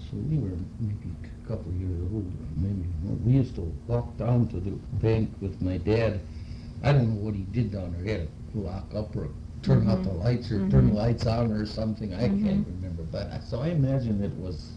So we were maybe a couple of years old, maybe more. We used to walk down to the bank with my dad. I don't know what he did down there. He had to lock up or turn out the lights or turn the lights on or something. I can't remember. But so I imagine it was,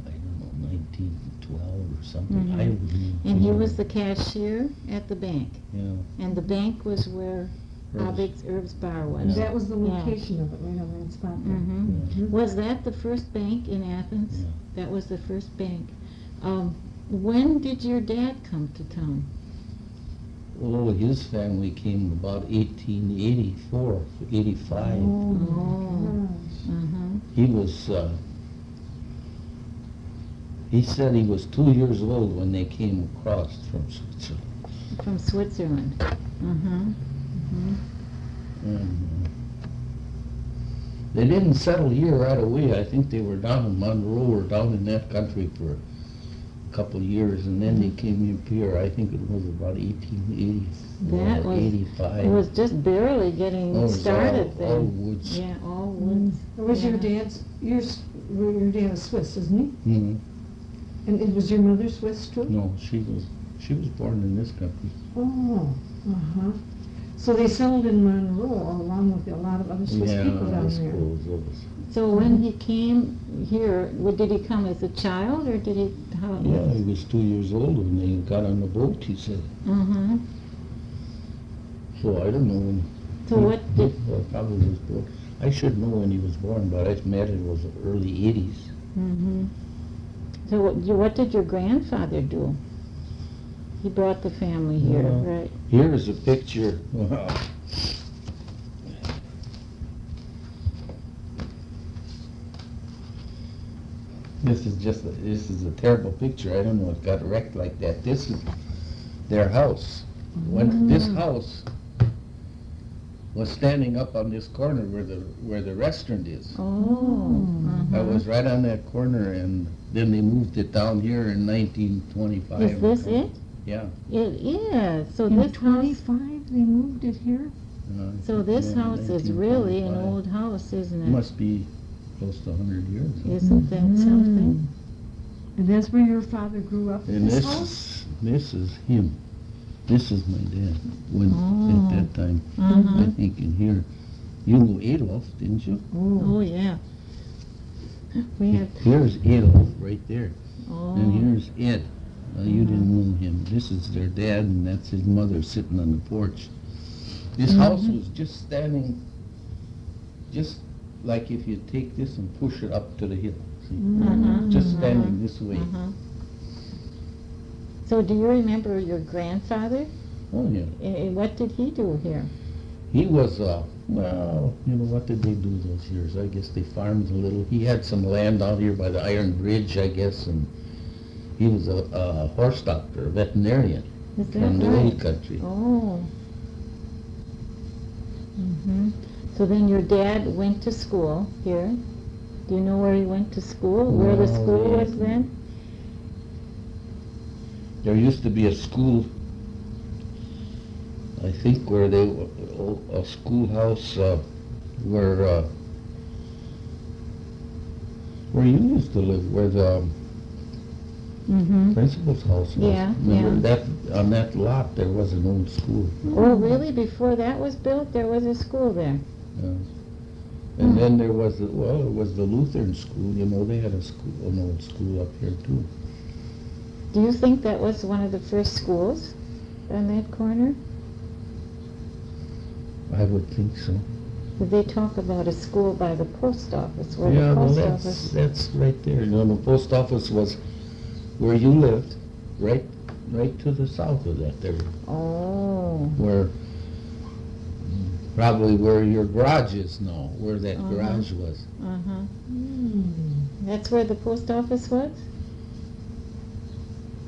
I don't know, 1912 or something. I don't know. And he was the cashier at the bank. Yeah. And the bank was where Herb's Bar was. And that was the location of it, right on that spot there. Mm-hmm. Was that the first bank in Athens? Yeah. That was the first bank. When did your dad come to town? Oh, his family came about 1884, 85. Oh, Oh. gosh. He was, he said he was 2 years old when they came across from Switzerland. From Switzerland. Mm-hmm. And they didn't settle here right away. I think they were down in Monroe or down in that country for a couple of years, and then they came up here. I think it was about 1880 That or was, 85. it was just barely getting Oh, it was started all then. woods. Yeah, all woods. Was Yeah. your dad is Swiss, isn't he? Mhm. And it was your mother Swiss too? No, she was born in this country. Oh, uh-huh. So they settled in Monroe along with a lot of other Swiss people I down there. suppose it was. So when he came here, did he come as a child or did he? How? Yeah, he was 2 years old when they got on the boat, he said. Mm-hmm. So I don't know when. So what did? Probably was born. I should know when he was born, but I imagine it was the early 80s. Mm-hmm. So what did your grandfather do? He brought the family here, Yeah. right? Here's a picture. This is a terrible picture. I don't know it got wrecked like that. This is their house. This house was standing up on this corner where the restaurant is. Oh. I was right on that corner, and then they moved it down here in 1925. Is this it? Yeah. It is. So In this house. 25, they moved it here? So this Yeah, house is really an 1925. old house, isn't it? Must be close to 100 years. Isn't that something? And that's where your father grew up, And this house? this is him. This is my dad. When Oh. at that time, Uh-huh. I think in here, you knew Adolf, didn't you? Oh, yeah. We have. Here's Adolf right there, Oh. and here's Ed. You didn't know him. This is their dad, and that's his mother sitting on the porch. This house was just standing, just like if you take this and push it up to the hill. See? Uh-huh, Just uh-huh, standing this way. uh-huh. So do you remember your grandfather? Oh yeah. What did he do here? He was, well, you know, what did they do those years? I guess they farmed a little. He had some land out here by the Iron Bridge, I guess, and he was a horse doctor, a veterinarian Is that from the right? old country. Oh. Mm-hmm. So then your dad went to school here. Do you know where he went to school? Where the No, school yeah. was then? There used to be a school, I think, where they were, a schoolhouse where you used to live, where the Mm-hmm. principal's house was. Yeah, Remember yeah. that, on that lot, there was an old school. Oh, really? Before that was built, there was a school there? Yeah. And then there was, it was the Lutheran school, you know, they had an old school up here too. Do you think that was one of the first schools on that corner? I would think so. Did they talk about a school by the post office, where Yeah, the well, post that's, office? that's right there. You know, the post office was where you lived, right to the south of that there, Oh. where, probably where your garage is now, where that Uh-huh. garage was. Uh-huh. Mm. That's where the post office was?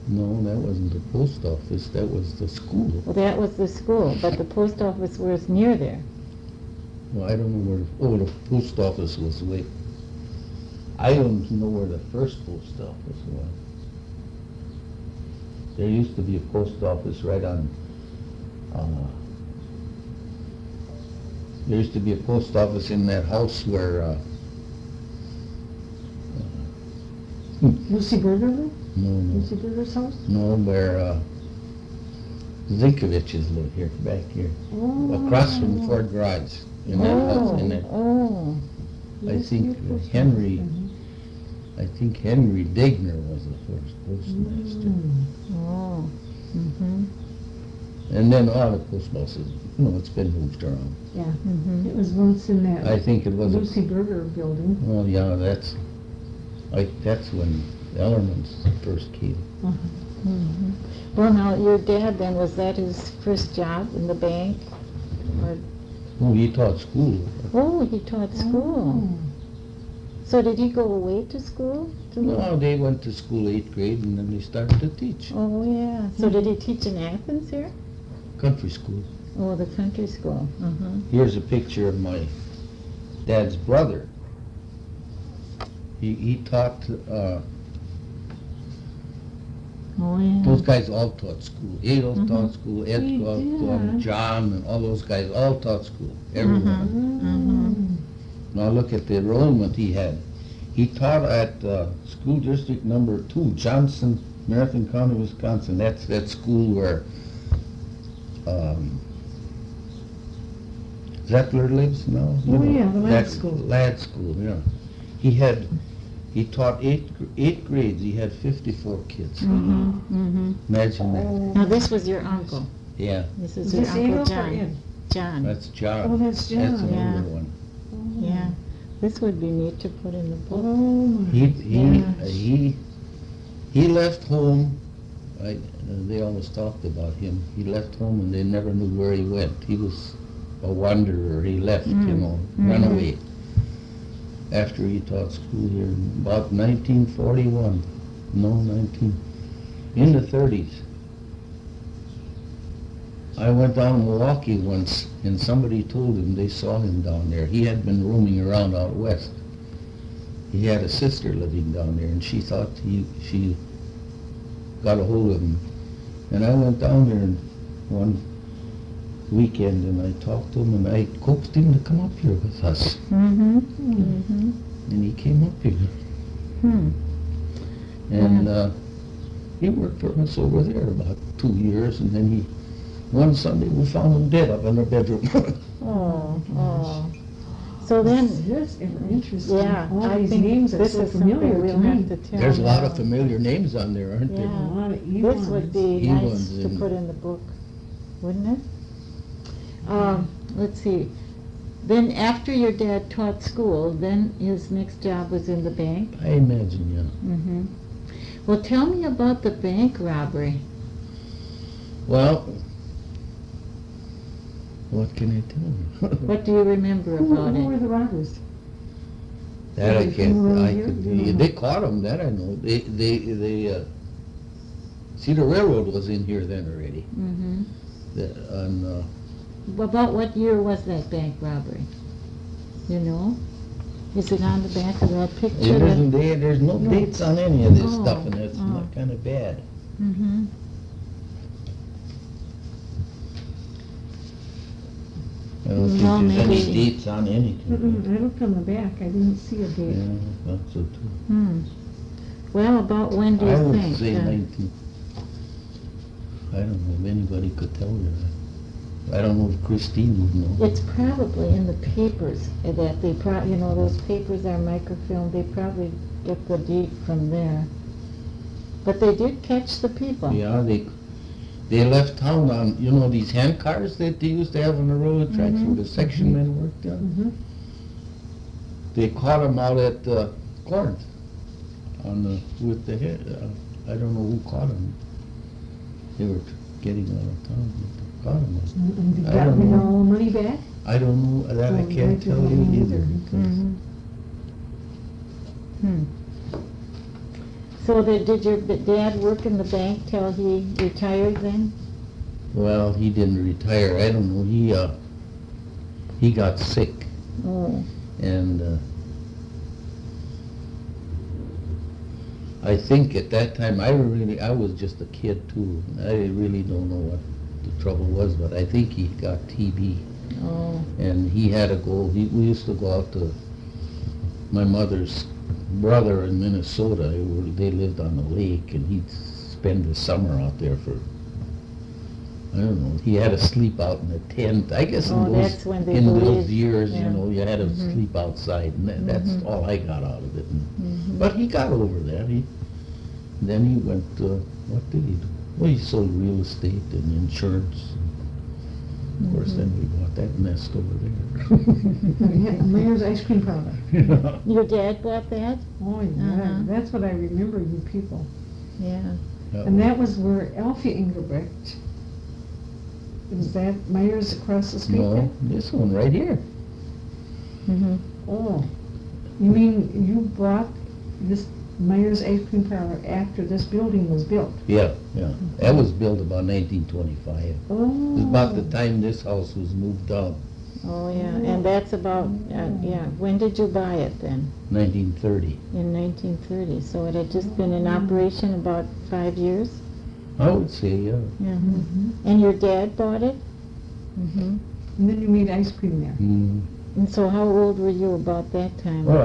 No, that wasn't the post office, that was the school. Well, that was the school, but the post office was near there. Well, I don't know where, the post office was way. I don't know where the first post office was. There used to be a post office right on, there used to be a post office in that house where, Lucy Berger lived? No, Lucy Berger's house? no, where, Zinkoviches live here, back here, Oh. across from Ford Garage, in that house, in that, Oh, I think Henry, I think Henry Degner was the first postmaster. oh, mm-hmm, And then all the postbosses, it's been moved around. Yeah, mm-hmm. it was once in I that think it was, Lucy Berger building. well, yeah, that's when Ellerman's first came. Mm-hmm. Well, now, your dad then, was that his first job in the bank? Or, Oh, he taught school. oh, he taught school. Oh. So did he go away to school? No, they went to school 8th grade and then they started to teach. Oh, yeah. So did he teach in Athens here? Country school. Oh, the country school. Uh-huh. Here's a picture of my dad's brother. He taught, Oh, yeah. those guys all taught school. Adolf Mhm. taught school, Ed He taught, did. John, and all those guys all taught school. Everyone. Mhm. Now look at the enrollment he had. He taught at school district number 2, Johnson, Marathon County, Wisconsin. That's that school where Zettler lives now. Oh, yeah, the lad That school. Lad school, yeah. He taught eight grades. He had 54 kids. Mm-hmm. Mm-hmm. Imagine that. Now, this was your uncle. Yeah, This Is is your this Uncle Adolf or John. Ed? John. that's John. Oh, that's John. That's an Yeah. older one. Yeah. This would be neat to put in the book. Oh, my. He left home. They always talked about him. He left home and they never knew where he went. He was a wanderer. He left, ran away. After he taught school here in about 1941. In the 30s. I went down to Milwaukee once, and somebody told him they saw him down there. He had been roaming around out west. He had a sister living down there, and she thought she got a hold of him. And I went down there one weekend, and I talked to him, and I coaxed him to come up here with us. Mm-hmm. Mm-hmm. And he came up here. Hmm. And he worked for us over there about 2 years, and then one Sunday we found him dead up in our bedroom. Oh, oh. So then, This is interesting. yeah, All I these think names are this so is something familiar we'll to me. have to tell. There's a lot now. of familiar names on there, aren't there? A Yeah. lot of This would be nice Evans to and- put in the book, wouldn't it? Let's see. Then after your dad taught school, then his next job was in the bank? I imagine, yeah. Mm-hmm. Well, tell me about the bank robbery. Well, what can I tell you? What do you remember Who about were it? the robbers? That I Who can't, were I here? could, You know. they caught him, that I know. See, the railroad was in here then already. Mm-hmm. And, About what year was that bank robbery? You know? Is it on the back of that picture? there's no No. dates on any of this Oh, stuff, and it's oh. not kind of bad. Mm-hmm. I don't think Well, there's any maybe- dates on anything. I looked on the back, I didn't see a Yeah, date. I thought so too. Hmm. Well, about when do you I would think? say 19. I don't know if anybody could tell you that. I don't know if Christine would know. It's probably in the papers that they those papers are microfilmed. They probably get the date from there. But they did catch the people. Yeah, they left town on, these hand cars that they used to have on the railroad tracks where the section men worked on. Mm-hmm. They caught them out at Corinth with the head. I don't know who caught them. They were getting out of town. But they caught them. And they I got don't me know. all the money back? I don't know. That I Oh, can't they tell you didn't either. either. Because Mhm. Hmm. So did your dad work in the bank till he retired then? Well, he didn't retire. I don't know. He got sick, Oh. and I think at that time I was just a kid too. I really don't know what the trouble was, but I think he got TB, Oh. and he had to go. We used to go out to my mother's brother in Minnesota. They lived on the lake, and he'd spend the summer out there for, I don't know, he had to sleep out in a tent. I guess Oh, in that's when they those believed, years, yeah. you had to Mhm. sleep outside, and that's Mhm. all I got out of it. Mhm. But he got over that. Then he went, what did he do? Well, he sold real estate and insurance. Of course, then we bought that nest over Yeah, Mayor's Ice Cream Parlor. there. Your dad bought that? Oh, yeah, Uh-huh. that's what I remember, you people. Yeah. And that was where Alfie Engelbrecht, was that Myers across the street No, there? this one right here. Mm-hmm. Oh, you mean you bought this Myers Ice Cream Parlor after this building was built? Yeah. That was built about 1925. It Oh. was about the time this house was moved out, Oh, yeah, and that's about, yeah, when did you buy it then? 1930. In 1930, so it had just been in operation about 5 years? I would say, yeah. Mm-hmm. Mhm. And your dad bought it? Mm-hmm. And then you made ice cream there. Mm. And so how old were you about that time? Well,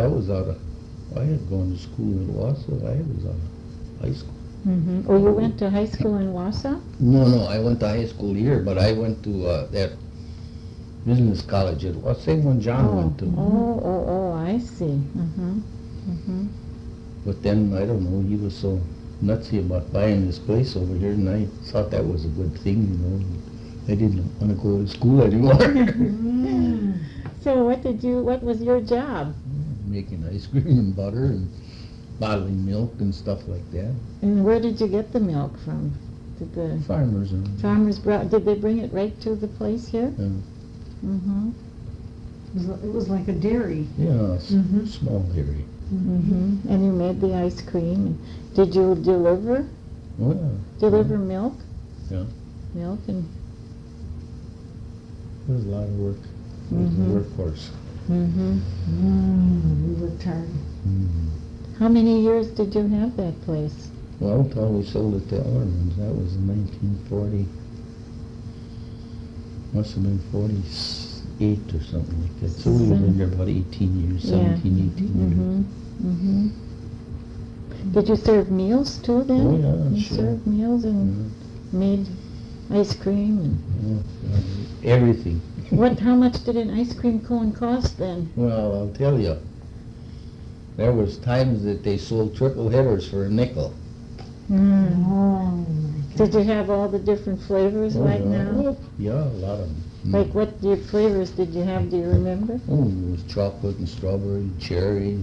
I had gone to school in Wausau. I was out of high school. Mm-hmm. Oh, you went to high school in Wausau? No, I went to high school here, but I went to that business college at Wausau, same one John went to. Oh, I see. Mm-hmm. Mm-hmm. But then, I don't know, he was so nutsy about buying this place over here, and I thought that was a good thing, I didn't want to go to school anymore. Mm. So what was your job? Making ice cream and butter and bottling milk and stuff like that. And where did you get the milk from? Did the Farmers and farmers did they bring it right to the place here? Yeah. Mm-hmm. It was like a dairy. Mhm. Small dairy. Mm-hmm. And you made the ice cream. And did you deliver Oh, yeah. milk? Yeah. Milk and It was a lot of work. It was Mhm. a workhorse. mm-hmm. We worked hard. How many years did you have that place? Well, till we sold it to Ellerman's, that was in 1940. Must have been 48 or something like that. So we were in there about 18 years, 17, 18 years. Mm-hmm. Mm-hmm. Did you serve meals too then? Oh, yeah, You sure. served meals and made ice cream and Everything. how much did an ice cream cone cost then? Well, I'll tell you, there was times that they sold triple headers for a nickel. Mm. Oh, my Did you have all the different flavors like yeah. now? Yeah, a lot of them. Like what flavors did you have, do you remember? Oh, it was chocolate and strawberry, cherry,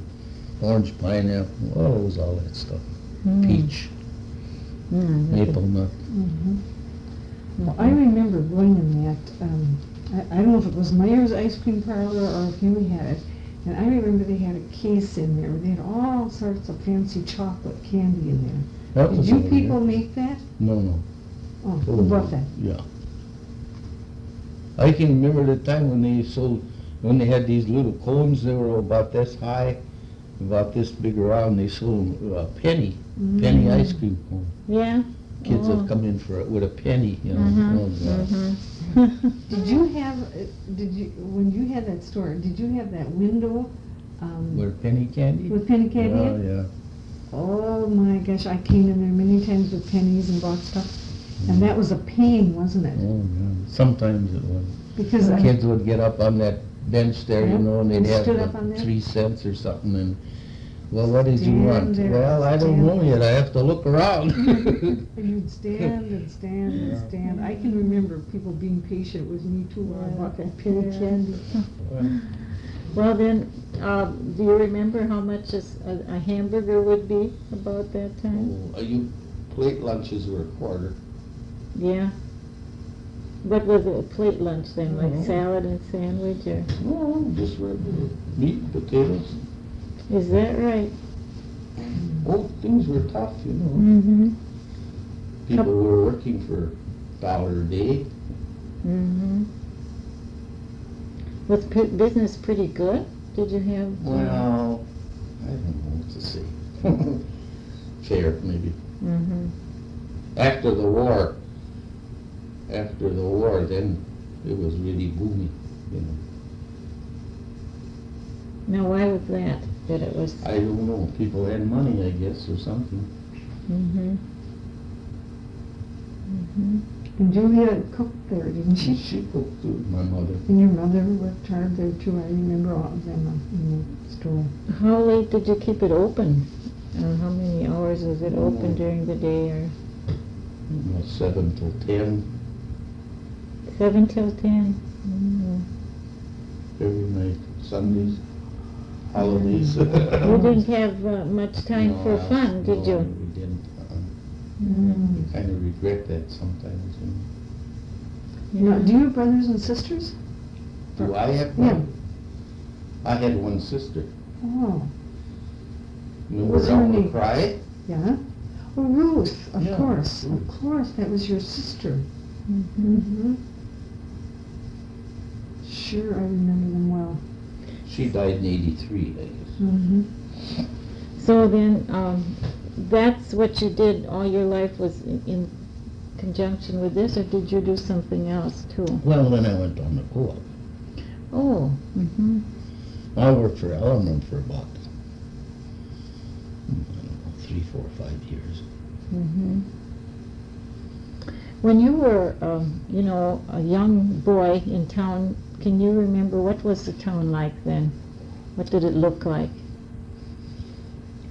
orange pineapple, oh, it was all that stuff. Mm. Peach, Mm, maple nut. Mhm. Well, I remember going in that, I don't know if it was Myers Ice Cream Parlor or if you had it, and I remember they had a case in there, they had all sorts of fancy chocolate candy in there. That Did was you over people there. make that? No. Oh, who bought that? Yeah. I can remember the time when they had these little cones, they were about this high, about this big around, they sold them a penny ice cream cone. Yeah? Kids Oh. would come in with a penny, Mhm, Oh, God. mhm. Did you have, when you had that store, did you have that window, With penny candy? with penny candy in it? Yeah. Oh my gosh, I came in there many times with pennies and bought stuff, and that was a pain, wasn't it? Oh, yeah. Sometimes it was. Because The kids would get up on that bench there, Yep, and they'd and have stood up on there. 3 cents or something, and, well, what did you Stand want? there, Well, I don't stand know yet, I have to look around. and you'd stand and stand and stand. I can remember people being patient with me too while I bought that penny Yeah. candy. Well then, do you remember how much a hamburger would be about that time? Plate lunches were a quarter. Yeah. What was a plate lunch then, like Mhm. salad and sandwich or, No, just regular meat, potatoes. is that right? Oh, things were tough, Mm-hmm. People were working for $1 a day. Mm-hmm. Was business pretty good? Did you have? Well, I don't know what to say. Fair, maybe. Mm-hmm. After the war, then it was really booming, Now, why was that? that it was. I don't know, people had money, I guess, or something. Mm-hmm. Mm-hmm. And Julia cooked there, didn't she? She cooked too, my mother. And your mother worked hard there too. I remember all of them in the store. How late did you keep it open? How many hours was it open during the day, or 7 till 10 7 till 10? Mm. every night, Sundays, holidays. You didn't have much time No, for fun, did no, you? we didn't. Mm. Kind of regret that sometimes. Now, do you have brothers and sisters? Do I have Yeah. one? I had one sister. Oh, Remember What's her Elmer name? Cry? yeah. Oh, Ruth, of Yeah, course. Ruth. Of course, that was your sister. Mm-hmm. Mm-hmm. Sure, I remember them well. She died in 83, I guess. Mm-hmm. So then, that's what you did all your life, was in conjunction with this, or did you do something else too? Well, then I went on the co-op. Oh, mm-hmm. I worked for Elmerman for about, I don't know, 3, 4, 5 years. Mm-hmm. When you were, a young boy in town, can you remember what was the town like then? What did it look like?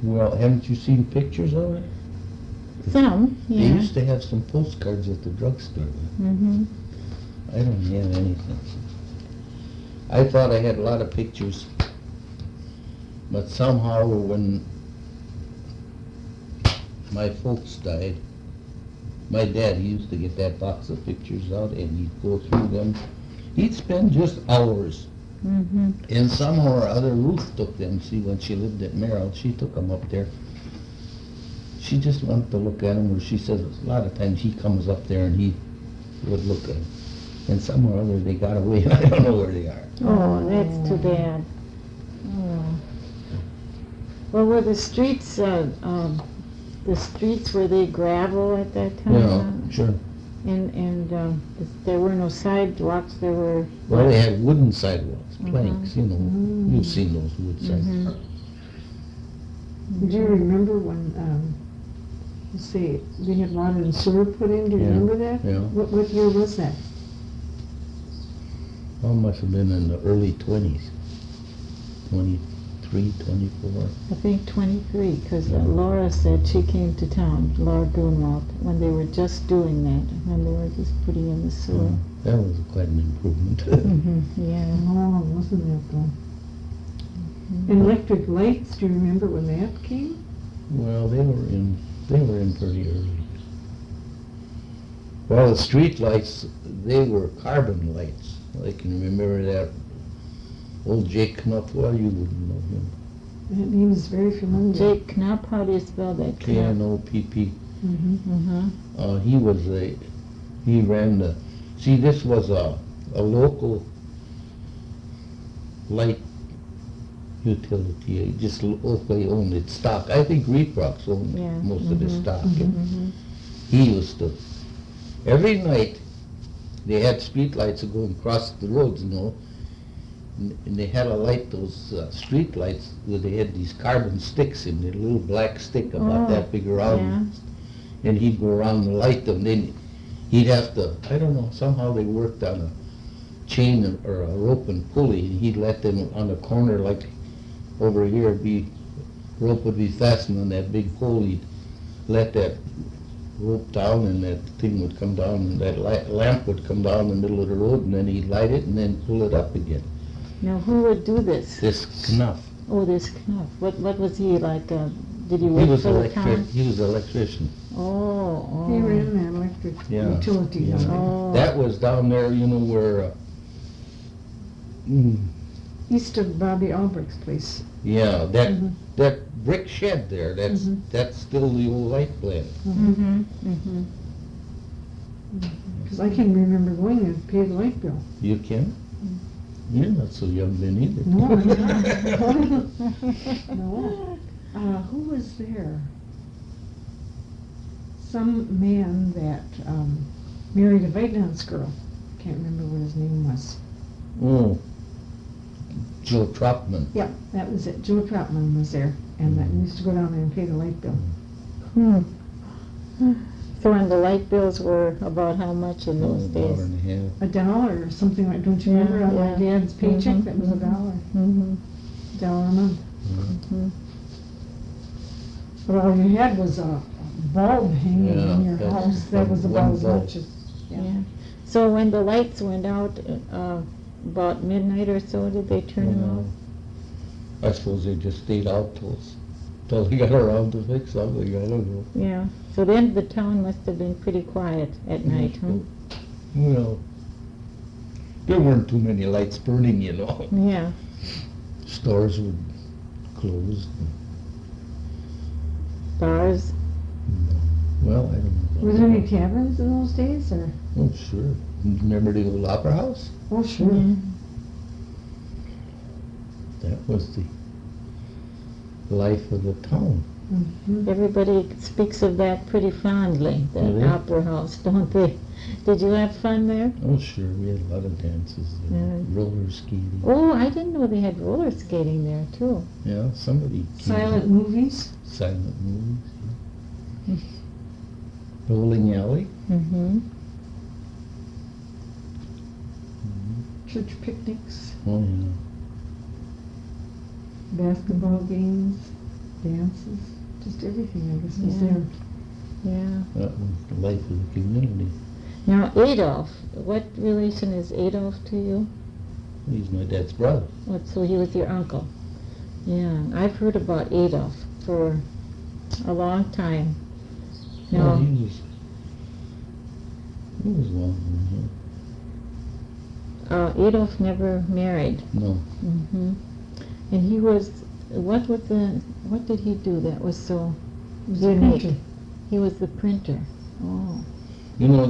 Well, haven't you seen pictures of it? Some, They yeah. used to have some postcards at the drugstore. Mm-hmm. I don't have anything. I thought I had a lot of pictures, but somehow when my folks died, my dad, he used to get that box of pictures out and he'd go through them. He'd spend just hours. Mm-hmm. And somehow or other, Ruth took them. See, when she lived at Merrill, she took them up there. She just wanted to look at them, or she says a lot of times he comes up there and he would look at them. And somehow or other they got away, and I don't know where they are. Oh, that's too bad. Oh. Well, were the streets, were they gravel at that time? Yeah, sure. And there were no sidewalks, there were... Well, they had wooden sidewalks, Mhm. planks, You've seen those wood sidewalks. Do you remember when, let's see, they had water and sewer put in? Do you Yeah. remember that? Yeah. What year was that? Well, must have been in the early 20s. 23, 24. I think 23, because Laura said she came to town, Laura Grunwald, when they were just doing that, when they were just putting in the sewer. That was quite an improvement. Mm-hmm. Yeah. Oh, wasn't that though? And electric lights, do you remember when that came? Well, they were in pretty early. Well, the street lights, they were carbon lights. I can remember that old Jake Knupp, well, you wouldn't know him. That name is very familiar. Jake Knapp, how do you spell that? K-N-O-P-P. Mm-hmm. He ran the, see, this was a local light utility, just locally owned its stock. I think Reprox owned Yeah. most of the stock. Mm-hmm. He used to, every night, they had street lights going across the roads, and they had to light those street lights where they had these carbon sticks in it, a little black stick about that big around. And he'd go around and light them. Then he'd have to, I don't know, somehow they worked on a chain or a rope and pulley, and he'd let them on the corner, like over here, rope would be fastened on that big pole. He'd let that rope down, and that thing would come down, and that lamp would come down the middle of the road, and then he'd light it and then pull it up again. Now, who would do this? This Knuff. Oh, this Knapp. What was he like? Did he He work was for the town? he was an electrician. Oh. He ran that electric Yeah. utility Yeah. down there. Oh. That was down there, where, East of Bobby Albrecht's place. yeah, that Mhm. that brick shed there. That's still the old light plant. Mm-hmm. Mm-hmm. Because I can remember going there to pay the light bill. You can? You're not so young then either. No, I'm not. No. Who was there? Some man that married a Vietnamese girl. Can't remember what his name was. Oh, Joe Trotman. Yeah, that was it. Joe Trotman was there, and that we used to go down there and pay the light bill. Hmm. So when the light bills were about how much in those $1.50. days? $1 or something like, don't you Yeah, remember on my yeah. dad's paycheck, Mhm, that was $1, Mm-hmm. $1 a month. Mm-hmm. But all you had was a bulb hanging Yeah, in your that's house, that was one about as bulb. much as, Yeah. yeah. So when the lights went out, about midnight or so, did they turn them off? I suppose they just stayed out till they got around to fix something, I don't know. Yeah. So then the town must have been pretty quiet at night, huh? Well, there weren't too many lights burning, you know. Yeah. Stores would close. Bars. Well, I don't know. Were there any taverns in those days, or? Oh, sure. Remember the old opera house? Oh, sure. Mhm. That was the life of the town. Mhm. Everybody speaks of that pretty fondly, Do that they? opera house, don't they? Did you have fun there? Oh, sure. We had a lot of dances there. Yeah. Roller skating. Oh, I didn't know they had roller skating there too. Yeah, somebody came. Silent movies? Silent movies. Yeah. Bowling alley. Mm-hmm. Church picnics, Oh, yeah. basketball games, dances, just everything, I guess, was Yeah. there. Yeah. That was the life of the community. Now Adolf, what relation is Adolf to you? He's my dad's brother. What, so he was your uncle? Yeah, I've heard about Adolf for a long time. Well, No, he was well known, Adolf never married. yeah. No. Hmm. And he was, what did he do that was so Was a unique? printer. He was the printer. Oh. You know,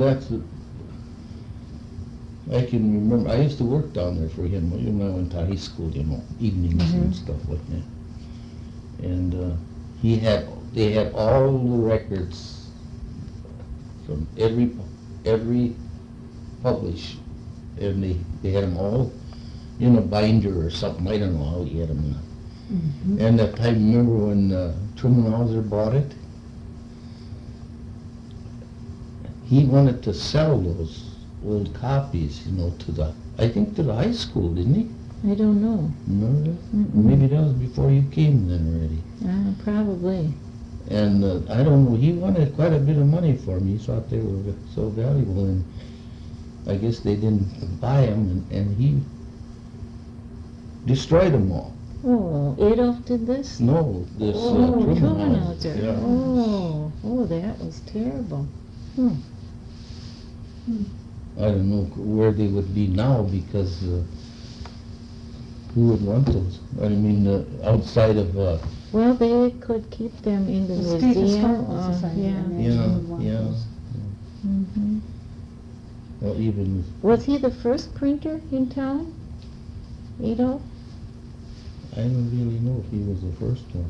I can remember, I used to work down there for him when I went to high school, you know, evenings and Mhm. stuff like that. And they had all the records from every publish, and they had them all in a binder or something, I don't know how he had them. Mhm. And that time, remember when Truman Hauser bought it? He wanted to sell those old copies, you know, I think to the high school, didn't he? I don't know. Remember that? Mm-mm. Maybe that was before you came then already. Probably. And I don't know, he wanted quite a bit of money for them. He thought they were so valuable, and I guess they didn't buy them, and he destroyed them all. Oh, Adolf did this? No, this Oh, Truman Truman Hauser. Hauser. Yeah. Oh, that was terrible. I don't know where they would be now, because who would want those? I mean, outside of, Well, they could keep them in the The State museum. Historical Society, I Yeah. imagine, would want yeah. those. Hmm. Well, even, Was he the first printer in town? Adolf? I don't really know if he was the first one.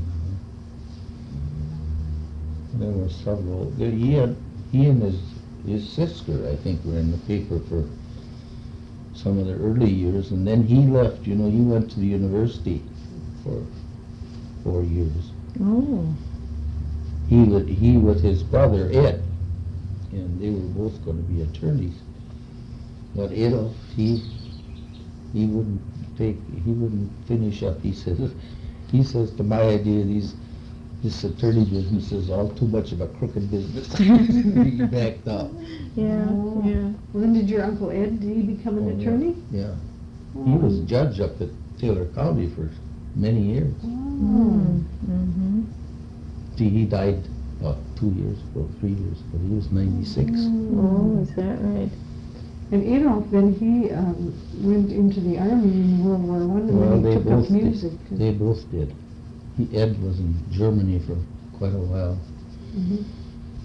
There were several. He and his sister, I think, were in the paper for some of the early years, and then he left, you know, he went to the university for 4 years. Oh. He with his brother Ed, and they were both going to be attorneys. But Adolf, he wouldn't finish up. He says to my idea, this attorney business is all too much of a crooked business. He backed up. Yeah, Oh. yeah. When did your Uncle Ed, did he become Oh, an yeah. attorney? Yeah. He was judge up at Taylor County for many years. Mm-hmm. See, he died about 3 years ago. He was 96. Oh, is that right? And Adolf, then he went into the army in World War I, and Well, then they he took both up music. did. They both did. Ed was in Germany for quite a while. Mhm.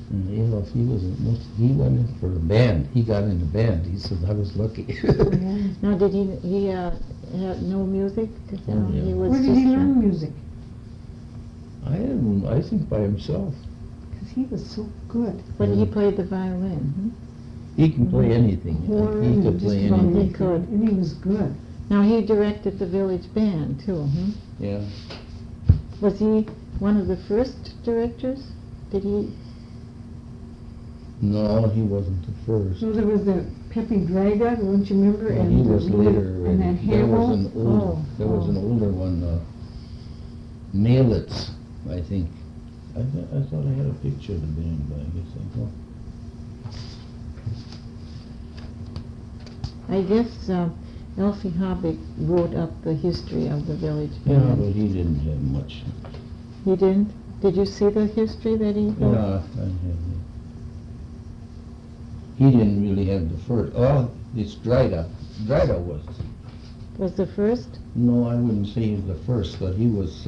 And Adolf, he went in for the band. He got in the band. He said, I was lucky. Yeah. Now, did he have no music? 'Cause, Oh, yeah. he was Where did just he learn music? I think by himself. Because he was so good. But he played the violin. He can play anything. Horn He and could just play about anything. He could. And he was good. Now, he directed the village band, too, huh? Yeah. Was he one of the first directors? Did he? No, he wasn't the first. So there was the Pepe Draga, don't you remember? Well, he was later And already. that There was Hamill. an older, there was an oh. older one, Nailits, I think. I thought I had a picture of the band, but I guess I don't. I guess Elfie Hobbick wrote up the history of the village Yeah, band. but he didn't have much. He didn't? Did you see the history that he wrote? Yeah, I have it. He didn't really have the first. Oh, it's Dryda. Dryda Was the first? no, I wouldn't say he was the first, but he was,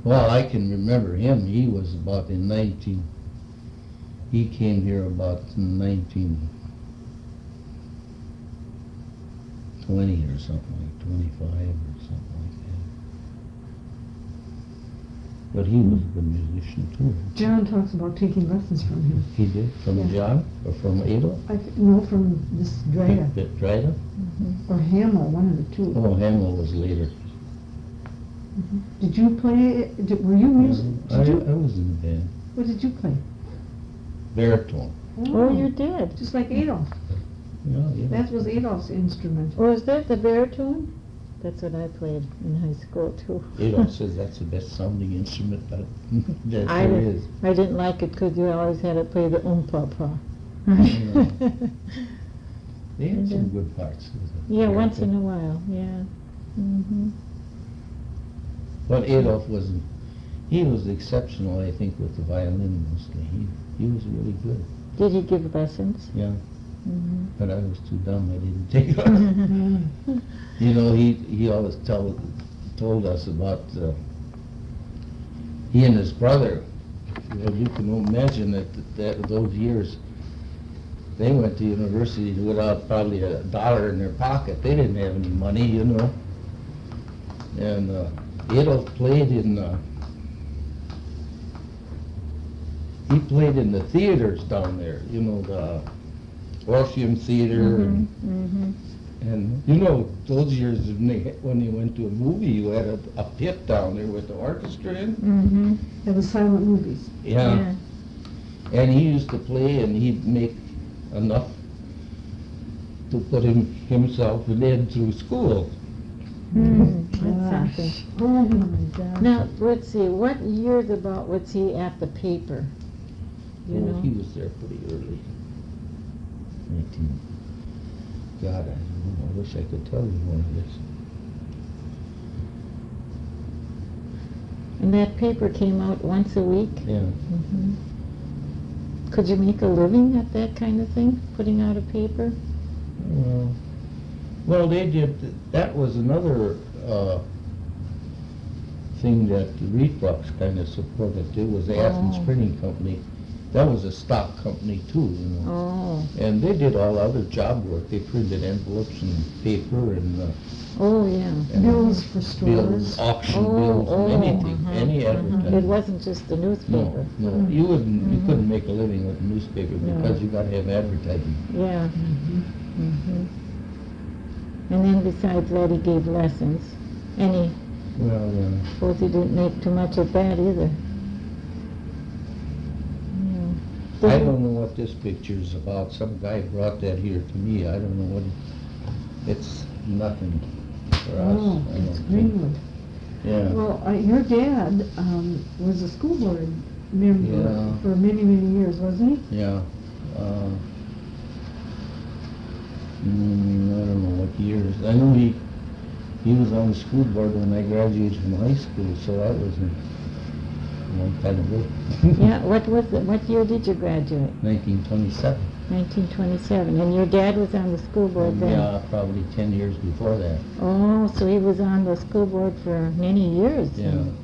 well, I can remember him. He was about in he came here about in 1920 or something, like 25 or something like that. But he was a good musician too. John talks about taking lessons from him. He did? From Yeah. John? Or from Adolf? No, from this Draga. Dryda? Or Hamill, one of the two. Oh, Hamill was later. Did you play, were you music? I Did you, was in the band. what did you play? Baritone. Oh, you did? Just like Adolf. Yeah, yeah. That was Adolf's instrument. Or is that the baritone? That's what I played in high school, too. Adolf says that's the best sounding instrument that there I is. I didn't like it because you always had to play the pa. They had some good parts. Yeah, once in a while, yeah. Hmm. But Adolf wasn't, he was exceptional, I think, with the violin mostly. He was really good. Did he give lessons? Yeah, Hmm. but I was too dumb, I didn't take it. You know, he always told us about, he and his brother, you can imagine that those years, they went to university without probably $1 in their pocket. They didn't have any money, you know. And Adolf played in, he played in the theaters down there, you know, the Orpheum Theater Hmm. and you know, those years when they went to a movie, you had a pit down there with the orchestra in. Hmm. That was silent movies. Yeah. And he used to play and he'd make enough to put himself in through school. That's Gosh. something. Oh my God. Now, let's see, what years about was he at the paper? You Well, know? he was there pretty early. 19. God, I don't know. I wish I could tell you more of this. And that paper came out once a week? Yeah. Hmm. Could you make a living at that kind of thing, putting out a paper? Well, they did. That was another thing that the Reflux kind of supported. It was the Athens Oh. Printing Company. That was a stock company too, you know. Oh, And they did all other job work. They printed envelopes and paper and oh, yeah. Bills for bills, stores. auction bills, and anything, any It advertising. wasn't just the No, newspaper. no, you couldn't make a living with a newspaper No. because you got to have advertising. Yeah. Hmm. And then besides that, he gave lessons. And he, Well, suppose he didn't make too much of that either. Yeah. I don't know what this picture's about. Some guy brought that here to me. I don't know what. It's nothing for us. Oh, I don't it's think. Greenwood. Yeah. Well, your dad was a school board member Yeah. for many, many years, wasn't he? Yeah. I don't know what years. I know he was on the school board when I graduated from high school, so that was a long time ago. Yeah, what year did you graduate? 1927. 1927. And your dad was on the school board then? Yeah, probably 10 years before that. Oh, so he was on the school board for many years. Yeah. then.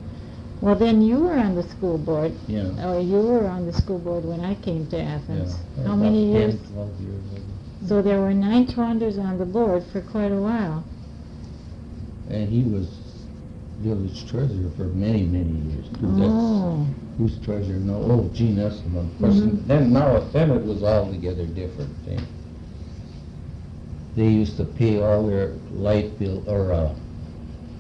Well, then you were on the school board, Yeah. or you were on the school board when I came to Athens. Yeah. How About many 10, years? 12 years ago. So there were 9 Tonders on the board for quite a while. And he was village treasurer for many, many years. Too. That's- Oh, Who's treasurer now? Oh, Gene Esselman. Of course, then it was altogether different thing. they used to pay all their light bill, or,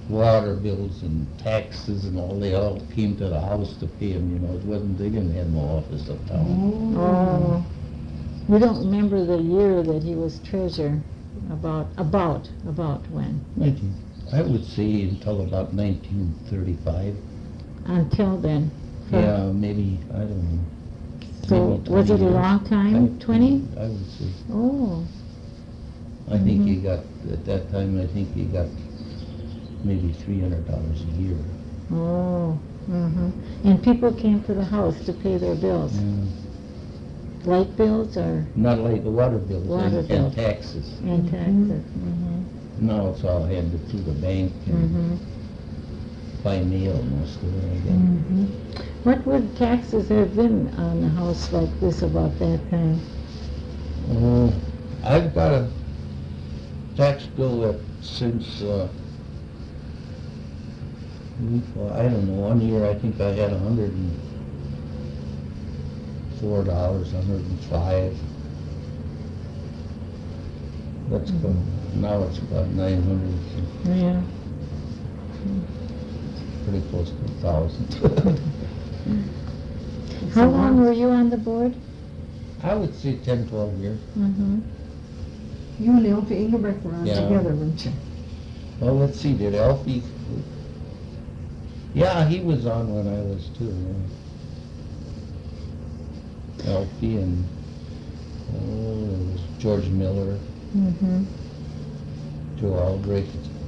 water bills and taxes and all, they all came to the house to pay them, it wasn't, they didn't have no office uptown. Oh, you don't remember the year that he was treasurer? About when? I would say until about 1935. Until then? Yeah, maybe, I don't know. So, maybe was it 20 a years. long time, 20? I would say. Oh, I think Mhm. he got, at that time, I think he got maybe $300 a year. oh, And people came to the house to pay their bills? Yeah. Light bills or, Not like the water bills Water and bills. taxes. and taxes? Now it's all handed through the bank and by mail most of it, I guess. What would taxes have been on a house like this about that time? Oh, I've got a tax bill that since, well, I don't know, one year I think I had $104, 105. That's good. Now it's about 900, so Yeah. pretty close to 1,000. How long were you on the board? I would say 10, 12 years. Mm-hmm. You and Alfie Engelbrecht were on Yeah. together, weren't you? Well, let's see, did Alfie? Yeah, he was on when I was too, yeah. Alfie and, there was George Miller, Mm-hmm. Joe Albrecht,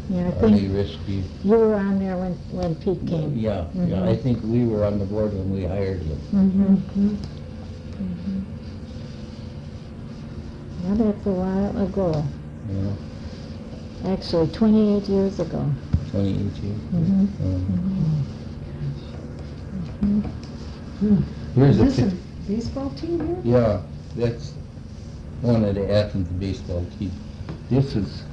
Yeah, I Arnie think Risky. you were on there when Pete came. Yeah, I think we were on the board when we hired him. Mm-hmm. Well, that's a while ago. Yeah, Actually, 28 years ago. 2018. Here's Is a this a pic- baseball team here? Yeah, that's one of the Athens baseball team. This is,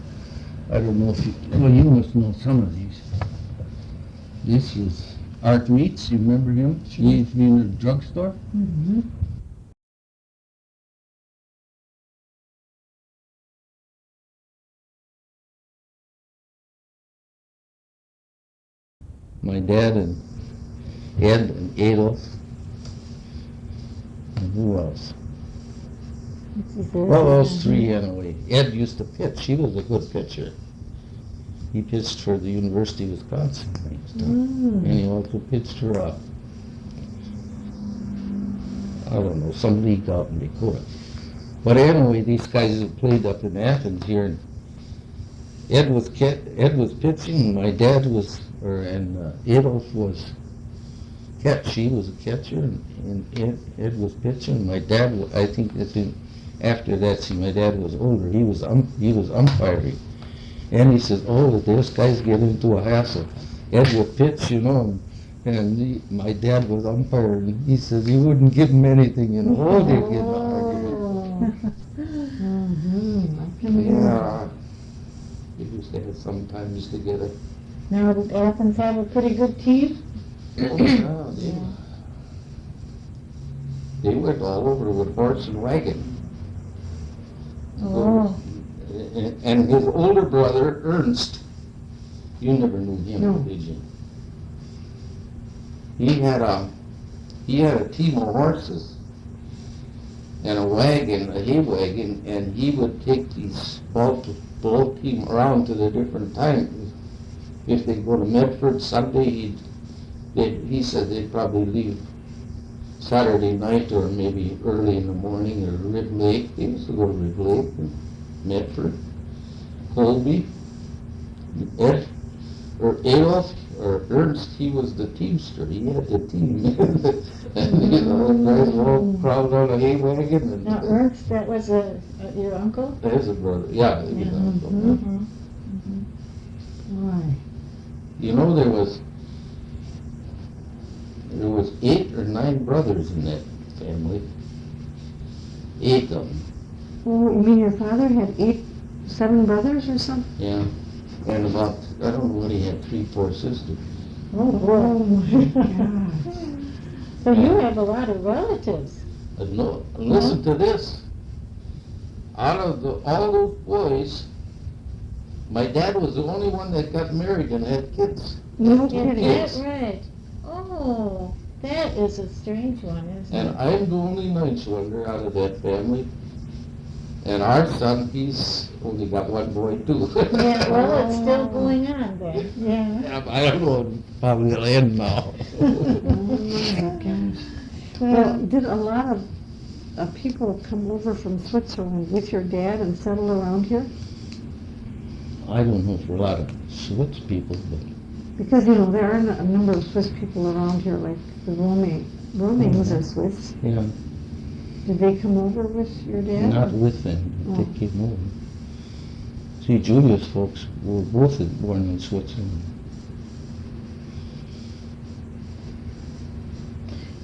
I don't know if you, well, you must know some of these. This is Art Meats, you remember him? Sure. He used to be in the drugstore. Mm-hmm. My dad and Ed and Adolf. And who else? This is it. Well, those three anyway. Ed used to pitch. He was a good pitcher. He pitched for the University of Wisconsin. And he also pitched for, I don't know, some league out in Dakota. But anyway, these guys have played up in Athens here. And Ed was pitching, and my dad was, and Adolf was catch. He was a catcher, and Ed was pitching. My dad, I think after that, see, my dad was older. He was umpiring, and he says, "Oh, this guy's getting into a hassle." Ed would pitch, and my dad was umpiring. He says he wouldn't give him anything, Oh, they get in an argument. Yeah, they used to have sometimes together. Now, did Athens have a pretty good team? Oh, yeah, they went all over with horse and wagon. Oh. And his older brother, Ernst, you never knew him, No. did you? He had a team of horses and a wagon, a hay wagon, and he would take these ball team around to the different times. If they go to Medford Sunday, he said they'd probably leave Saturday night or maybe early in the morning, or Rib Lake. They used to go to Rib Lake and Medford, Colby, Ed, or Adolf, or Ernst. He was the teamster. He had the team. And, guys would all crowd on a hay wagon. And Now, Ernst, that was your uncle? There's a brother. Yeah, he was uncle. Why? There was 8 or 9 brothers in that family. 8 of them, Oh, you mean your father had 7 brothers or something? yeah. And about, I don't know what he had, 3, 4 sisters. Oh, boy. Oh, my God. So you have a lot of relatives. But no, listen to this. out of all those boys, my dad was the only one that got married and had kids. No Is kidding. that right? Oh, that is a strange one, isn't And it? I'm the only ninth wonder out of that family. And our son, he's only got one boy too. Yeah, well, it's still going on then, yeah. Yeah, I don't know, probably it'll end now. Oh my gosh. Well, did a lot of people come over from Switzerland with your dad and settle around here? I don't know for a lot of Swiss people, but Because, you know, there are a number of Swiss people around here, like the Romans are Swiss. yeah, Did they come over with your dad? not with them, but Oh. they came over. See, Julia's folks were both born in Switzerland.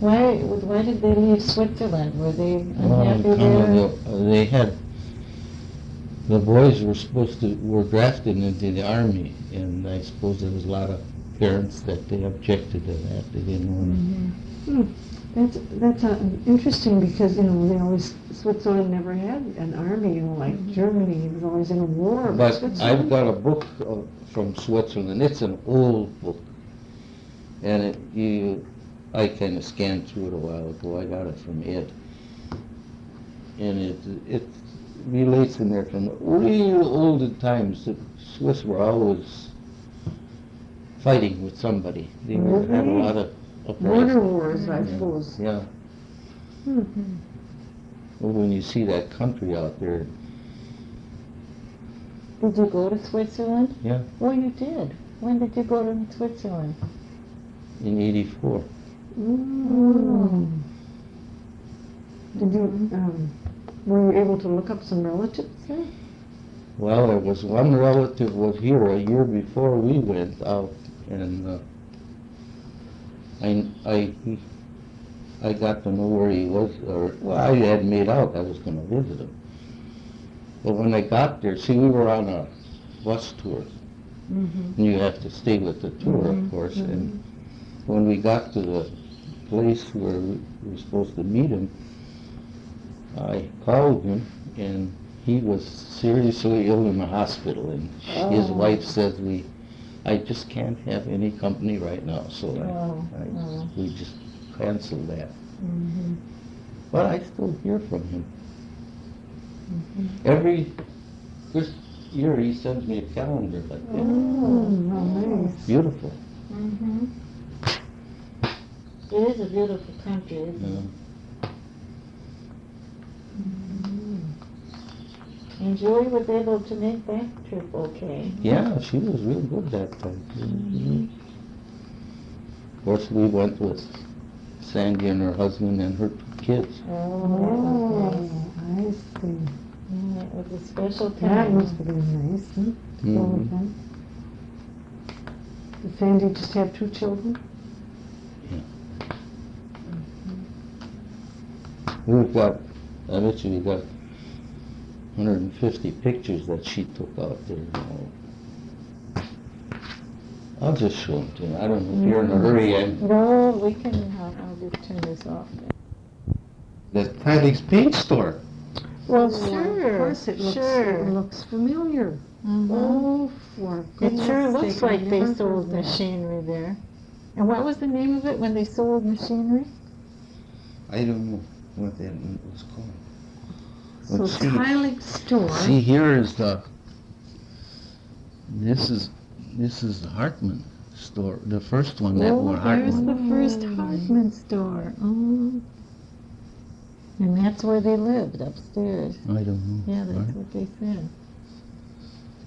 Why did they leave Switzerland? Were they Well, unhappy there? they had, the boys were drafted into the army, and I suppose there was a lot of parents that they objected to that. They didn't want That's interesting because, you know, they always, Switzerland never had an army, you know, like Germany was always in a war. to. But Switzerland- I've got a book from Switzerland. It's an old book, and I kind of scanned through it a while ago. I got it from Ed, and it relates in there from real olden times. The Swiss were always fighting with somebody. They had a Really? lot of Border wars, I suppose. Yeah. Mhm. Well, when you see that country out there, Did you go to Switzerland? yeah, Oh, you did. When did you go to Switzerland? in '84. Mm. Did you, were you able to look up some relatives there? Well, there was one relative was here a year before we went out, and I got to know where he was, I had made out I was going to visit him. But when I got there, see, we were on a bus tour, Mm-hmm. and you have to stay with the tour, of course. And when we got to the place where we were supposed to meet him, I called him, and he was seriously ill in the hospital, and his wife says I just can't have any company right now, so we just canceled that. Mm-hmm. But I still hear from him. Every year he sends me a calendar like that. Oh, how nice. Beautiful. Mm-hmm. It is a beautiful country, isn't it? Yeah. And Julie was able to make that trip okay. Yeah, she was real good that time. Of course, we went with Sandy and her husband and her 2 kids. Oh, Oh, I see. yeah, it was a special That time. must have been nice, huh? To go with Mhm. them. Did Sandy just have 2 children? We've got, I bet you we got 150 pictures that she took out there. I'll just show them to you. I don't know if you're in a hurry. No, we can, I'll just turn this off. The Tylee's paint store. Well, Of course, it looks familiar. Mhm. Oh, for It goodness sure looks sake, I like they never sold heard that. machinery there. And what was the name of it when they sold machinery? I don't know what that was called. So Let's see. Tylee's store. See, here is this is the Hartman store, the first one that were There's Hartman. the first Hartman store. Oh. And that's where they lived, upstairs. I don't know. Yeah, that's Right. what they said.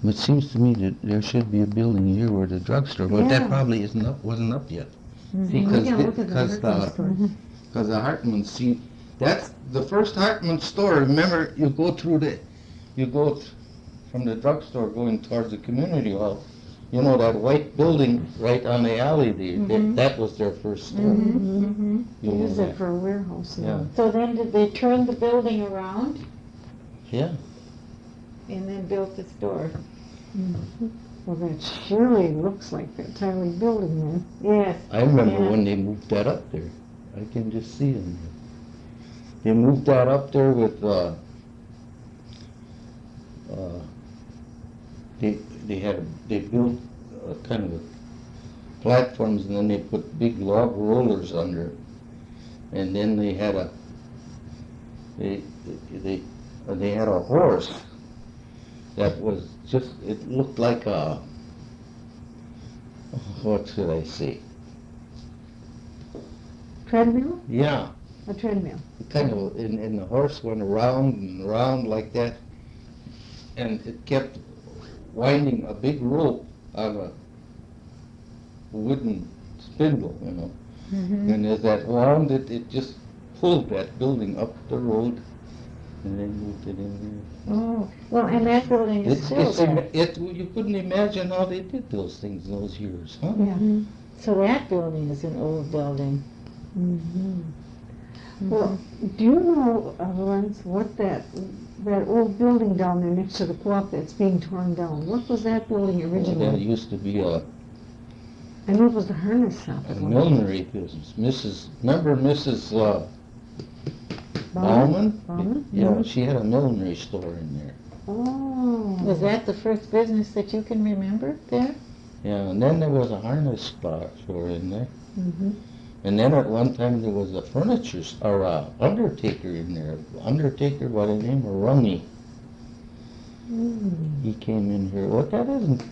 It seems to me that there should be a building here where the drugstore, but Yeah. that probably wasn't up yet. Mhm. We Because gotta look at the because Hartman store. Because the Hartman, see, that's the first Hartman store. Remember, you go from the drugstore going towards the community hall. You know, that white building right on the alley there, Mhm. that was their first store. Mm-hmm. You know Use it that. for a warehouse. Yeah. So then did they turn the building around Yeah. and then built the store? Well, that surely looks like that Tylee building then. Yes. I remember Yeah. when they moved that up there. I can just see them. They moved that up there with they built kind of platforms, and then they put big log rollers under it. And then they had a horse that was just, it looked like what should I say? Treadmill? Yeah, A treadmill. kind of, and the horse went around and around like that, and it kept winding a big rope on a wooden spindle, you know. Mm-hmm. And as that wound, it just pulled that building up the road, and then moved it in Oh, well, and that building there. is still there. You couldn't imagine how they did those things in those years, huh? Yeah. Mhm. So that building is an old building. Mm-hmm. Well, do you know, Lawrence, what that old building down there next to the co-op that's being torn down, what was that building Well, originally? that used to be a I know it was the harness shop. at one time. millinery business. Remember Mrs. Bauman? Bauman? Yeah, Mhm. she had a millinery store in there. Oh. Was that the first business that you can remember there? Yeah, and then there was a harness store in there. Mm-hmm. And then at one time there was a furniture or a undertaker in there. Undertaker by the name of Rungy. Mm. He came in here. What that isn't?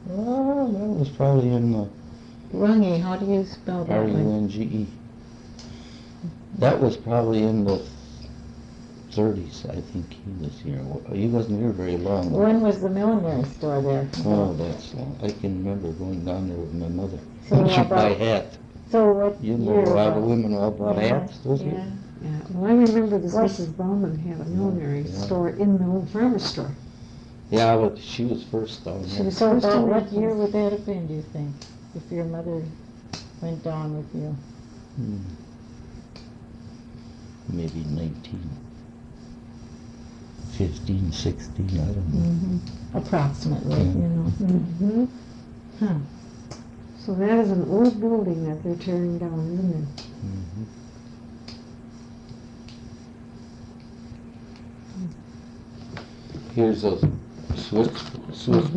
Well, that was probably in the Rungy, how do you spell that one? R-U-N-G-E. That was probably in the 30s, I think he was here. He wasn't here very long. When was the millinery store there? Oh, that's long. I can remember going down there with my mother. So She'd buy about- hats. So what You year remember all the ago? women all bought Yeah, hats those yeah. years? Yeah, well, I remember this What? Mrs. Bauman had a millinery Yeah. store in the old farmer's store. Yeah, but she was first down She there. was So first about in what that year place. would that have been, do you think? If your mother went down with you? Maybe 15, 16, I don't know. Approximately, Yeah. you know. Mm-hmm. Huh. So that is an old building that they're tearing down, isn't it? Mhm. Here's those Swiss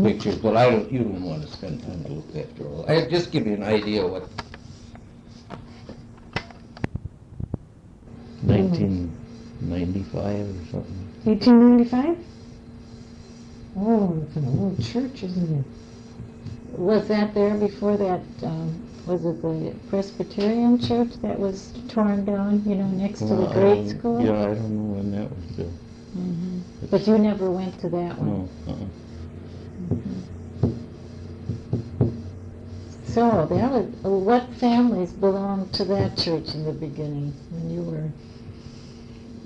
pictures, but you don't want to spend time to look at all. I just give you an idea what 1995 or something. 1895? Oh, it's an old church, isn't it? Was that there before that, was it the Presbyterian church that was torn down, you know, next to the Well, I grade don't- school? Yeah, I don't know when that was built. Mhm. But you never went to that one? No, So, that was, what families belonged to that church in the beginning, when you were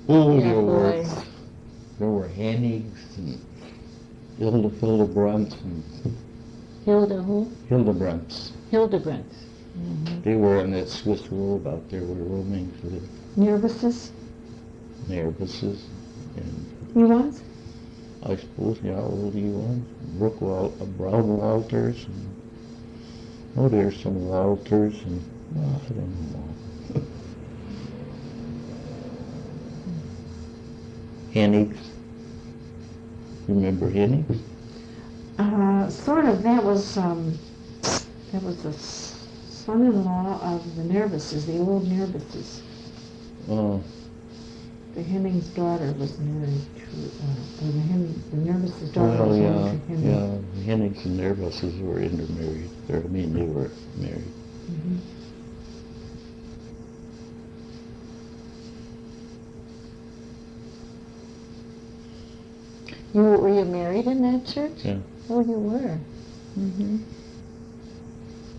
Oh, Yeah, boy. there were Hennigs and Hildebrandt and Hilda who? Hildebrandt. Hildebrandt. They were on that Swiss road out there where Romans lived. Nervouses? Nervouses and You ones? I suppose, yeah, old you ones. Brown Walters and there's some Walters and I don't know. Hennigs. Remember Hennigs? Sort of. That was the son-in-law of the Nervouses, the old Nervouses. Oh, The Hemming's daughter was married to, the Nervouses' daughter well, was yeah, married to Hemming. yeah. Hennigs and their buses were intermarried. They were married. Mhm. Were you married in that church? Yeah. Oh, you were. Mm-hmm.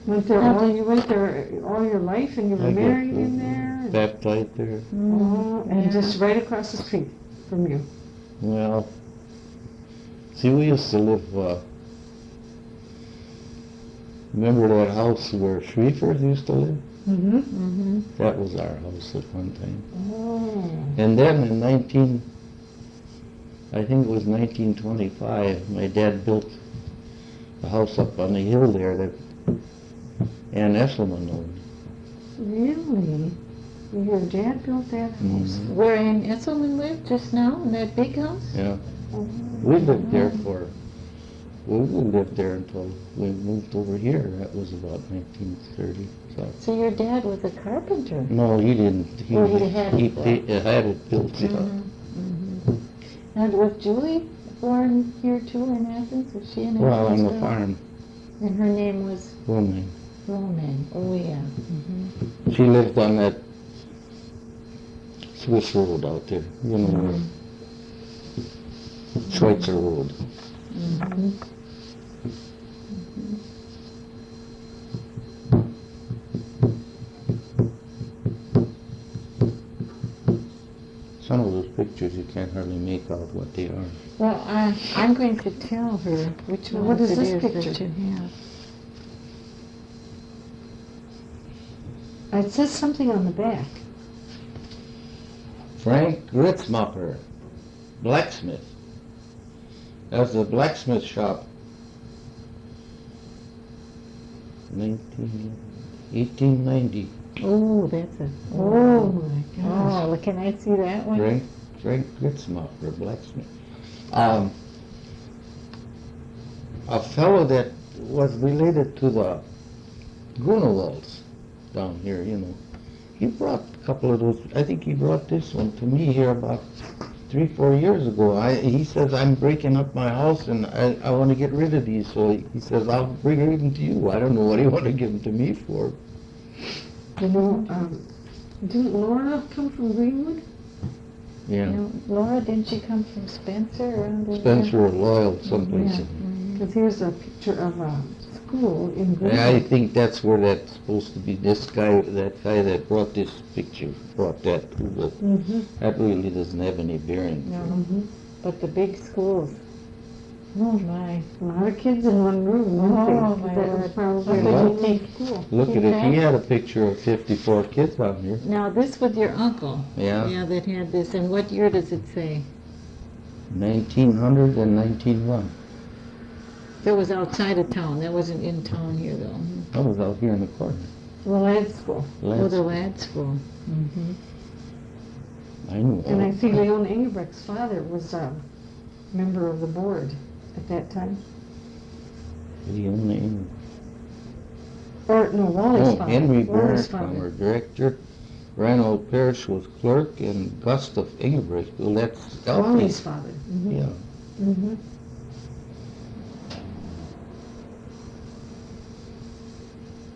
Went there you went there all your life and you were I got married in there? baptized there. Oh, and Yeah. just right across the street from you. Well, see, we used to live, remember that house where Schriefers used to live? Mm-hmm. Mm-hmm. That was our house at one time. Oh. And then in I think it was 1925, my dad built a house up on the hill there that Ann Esselman owned. Really? Your dad built that house? Mhm. Where Ann Esselman lived just now, in that big house? Yeah. We lived there we lived there until we moved over here. That was about 1930. So your dad was a carpenter? No, he didn't. He had it built. had it built, yeah. And was Julie born here too in Athens? Was she in Athens? Well, on the too? farm. And her name was? Woman. Roman. Oh, yeah. She lived on that Swiss road out there, you know, Schweitzer Road. Some of those pictures you can't hardly make out what they are. Well, I'm going to tell her which one What is it this is picture? that you have. It says something on the back. Frank Gritzmacher, blacksmith. That's a blacksmith shop. 1890. Oh, that's a. Oh my gosh. Oh, can I see that one? Frank Gritzmacher, blacksmith. A fellow that was related to the Grunewalds down here, you know. He brought a couple of those. I think he brought this one to me here about 3-4 years ago. He says, I'm breaking up my house and I want to get rid of these. So he says, I'll bring them to you. I don't know what he want to give them to me for. You know, didn't Laura come from Greenwood? Yeah. No, Laura, didn't she come from Spencer around there? Spencer or Loyal, someplace. Yeah. Because here's a picture of a school in Greenwood. I think that's where that's supposed to be. That guy that brought this picture, brought that. That really doesn't have any bearing. No, but the big schools. Oh, my. A lot of kids in one room, Oh, weren't they? my That was word. probably What a did you think? school. Look at it. He had a picture of 54 kids on here. Now, this was your uncle. Yeah. Yeah, that had this. And what year does it say? 1900 and 1901. That was outside of town. That wasn't in town here, though. I was out here in the corner. The lad school. Oh, the lad school. I knew. And I see Leon Engelbrecht's father was a member of the board at that time. The only Or, no, Wally's father. Henry Wally's Bernhardt, director. Reinhold Parrish was clerk, and Gustav Engelbrecht. Well, that's Wally's Elfie's. father. Yeah.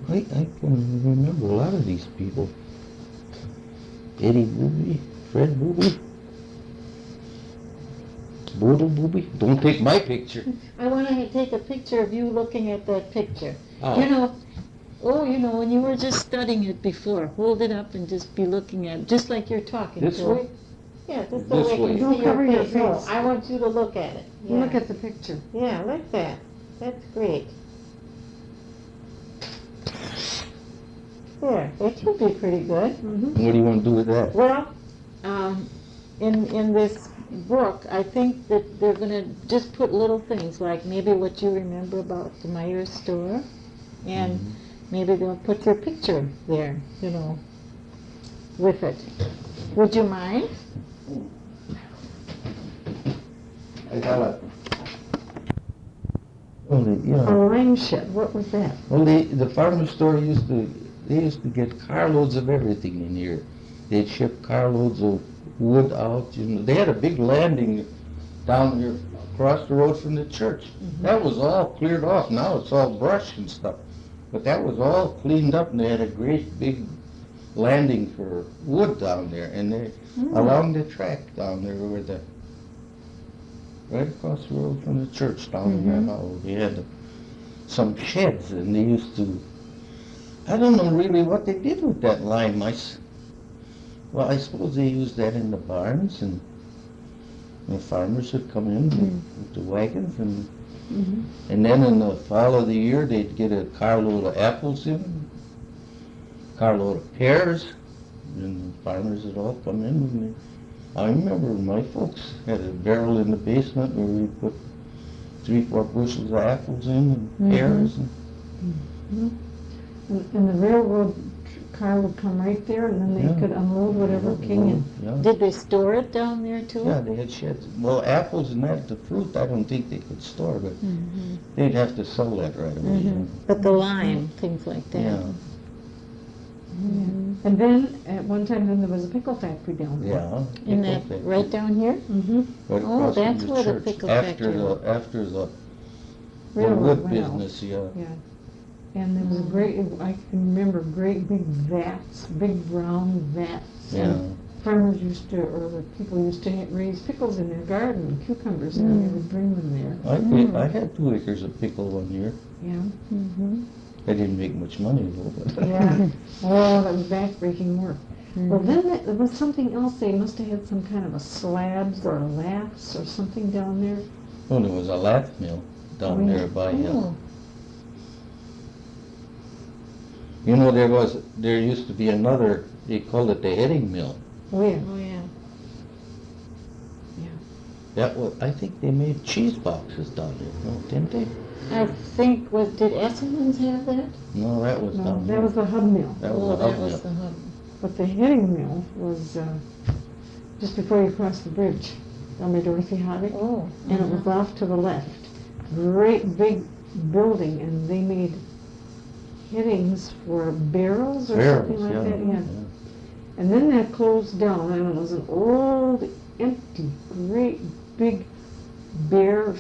I can remember a lot of these people. Eddie Booby, Fred Booby, Boodle Booby. Don't take my picture. I want to take a picture of you looking at that picture. Oh. You know, when you were just studying it before, hold it up and just be looking at it, just like you're talking. This to way? it. Yeah, just This so I way. can Don't see cover your your face. No, face. I want you to look at it. Yeah. Look at the picture. Yeah, like that. That's great. There, that should be pretty good. What do you want to do with that? Well, in this book, I think that they're going to just put little things like maybe what you remember about the Myers store, and maybe they'll put your picture there, with it. Would you mind? I got a. Well, A lime shed, what was that? Well, the farmer's store used to get carloads of everything in here. They'd ship carloads of wood out. They had a big landing down here across the road from the church. That was all cleared off. Now it's all brush and stuff. But that was all cleaned up, and they had a great big landing for wood down there. And they along the track down there where right across the road from the church down in that hollow, they had some sheds, and they used to. I don't know really what they did with that lime. Well, I suppose they used that in the barns, and the farmers would come in with the wagons, and then in the fall of the year they'd get a carload of apples in, carload of pears, and the farmers would all come in. And I remember my folks had a barrel in the basement where we put 3-4 bushels of apples in and pears. And the railroad car would come right there, and then they Yeah. could unload whatever came in. Yeah. Did they store it down there too? Yeah, they had sheds. Well, apples and that, the fruit, I don't think they could store, but Mm-hmm. they'd have to sell that right away. Mm-hmm. But the lime, things like that. Yeah, Mhm. And then, at one time, then there was a pickle factory down there. yeah. In that, Pickle right down here? Mm-hmm. Right Oh, across from that's where the church. pickle After factory the After the Railroad wood went out. business, yeah. Yeah. And there was a great, I can remember great big vats, big brown vats. Yeah. And farmers used to, or the people used to raise pickles in their garden, cucumbers, and they would bring them there. I had 2 acres of pickle one year. Yeah. Mm-hmm. I didn't make much money though, but. Yeah. Oh, that was backbreaking work. Well, Mm-hmm. then there was something else. They must have had some kind of a slabs or a laths or something down there. Oh, there was a lath mill down Oh, yeah. there by, Oh, you know, there used to be another, they called it the heading mill. Oh, yeah. oh, yeah. That was, I think they made cheese boxes down there, no, didn't they? I think, did Esselman's have that? No, that was No, down that there. was the hub mill. That Oh, was a that hub was mill. the hub. But the heading mill was just before you cross the bridge down by Dorothy Hoddick. Oh. And it was off to the left. Great big building, and they made headings for barrels or something Barrels, like yeah. that. Yeah. And then that closed down, and it was an old, empty, great, big, bare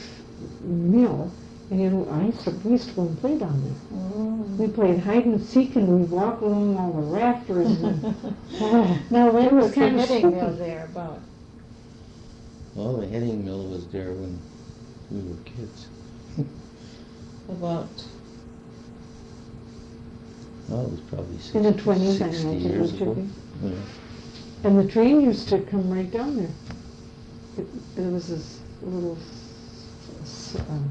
mill. And you know, we used to go and play down there. Oh. We played hide and seek, and we'd walk along all the rafters. And, oh, Now, when it was was the kind of heading mill spooky. there about? Well, the heading mill was there when we were kids. About, Well, it was probably In the 60, 20s, I 60 imagine years it ago. should be. Yeah. And the train used to come right down there. There was this little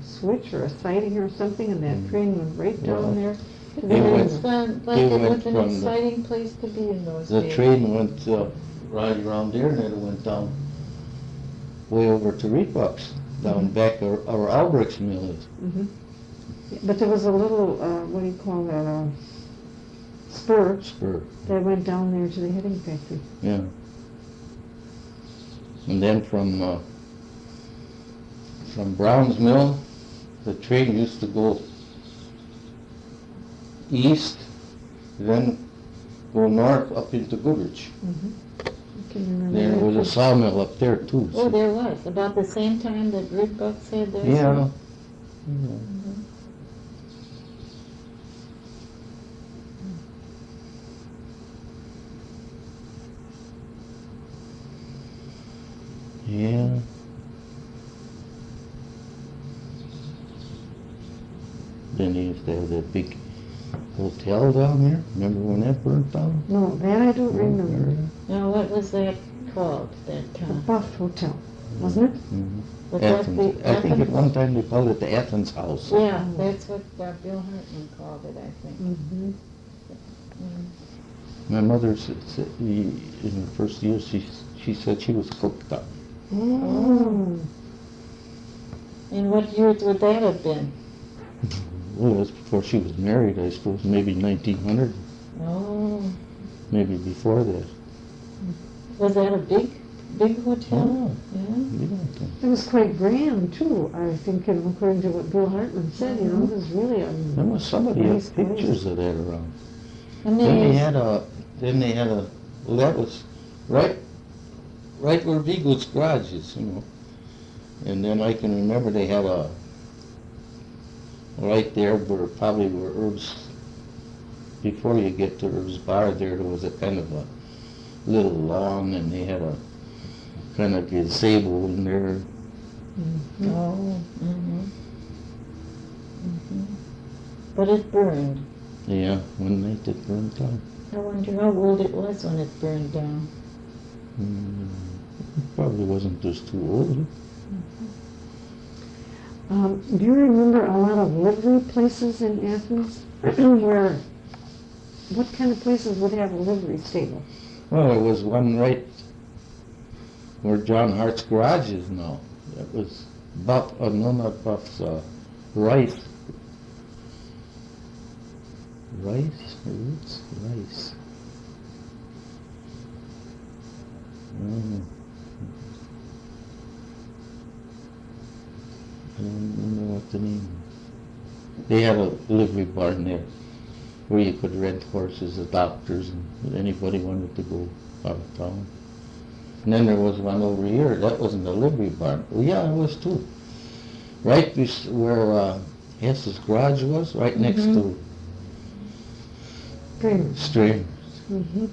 switch or a siding or something, and that train went right Well, down there. to the They heading went- mill. but They it went was an from the- exciting place to be in those The days. train went right around there, and then it went down way over to Reepups, down back where Albrecht's mill is. Mhm. But there was a little, what do you call that, spur Spur, that went down there to the heading factory. yeah. And then from Brown's Mill, the train used to go east, then go north up into Goodrich. I can remember There that. was a sawmill up there too. Oh, there was, about the same time that Rootbucks had theirs. Yeah. Yeah. Then they used to have that big hotel down there. Remember when that burnt down? No, that I don't remember. Now, what was that called, that The town? Buff Hotel, wasn't it? Mhm. Was that Athens. the I think at Athens? one time they called it the Athens House. Yeah, that's what Bill Hartman called it, I think. Mm-hmm. My mother said, in the first year, she said she was cooked up. Oh. And what years would that have been? Well, that's before she was married, I suppose, maybe 1900, Oh, maybe before that. was that a big hotel? Yeah. You don't think. It was quite grand too, I think, and according to what Bill Hartman said, you know, it was really a There was somebody nice had place. pictures of that around. And Then they there had a, well, that was right where Vigo's garage is, you know. And then I can remember they had right there probably where Herb's, before you get to Herb's bar there was a kind of a little lawn, and they had a kind of gazebo in there. Oh, But it burned. Yeah, one night it burned down. I wonder how old it was when it burned down. It probably wasn't just too old. Do you remember a lot of livery places in Athens? Where, what kind of places would have a livery stable? Well, there was one right where John Hart's garage is now. That was Buff, no, not Buff's, Rice. Rice? Rice? Mm. I don't remember what the name was. They had a livery barn there where you could rent horses, the doctors, and anybody wanted to go out of town. And then there was one over here. That wasn't a livery barn. Well, yeah, it was too. Right where Hess's garage was, right next to Stream.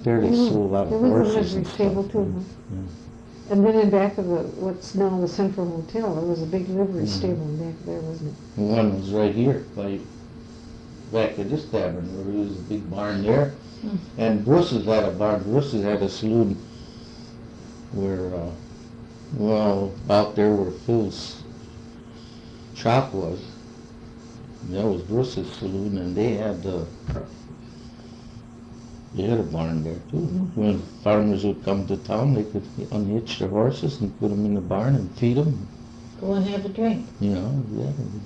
There they sold a lot There of was a horses livery and stable stuff. too, huh? Yeah. And then in back of what's now the Central Hotel, there was a big livery Mhm. stable in back there, wasn't it? And one was right here, back at this tavern, where there was a big barn there. Mm. And Bruce's had a barn. Bruce's had a saloon where, out there where Phil's shop was. That was Bruce's saloon, and they had a barn there too. When farmers would come to town, they could unhitch their horses and put them in the barn and feed them. Go and have a drink. Yeah,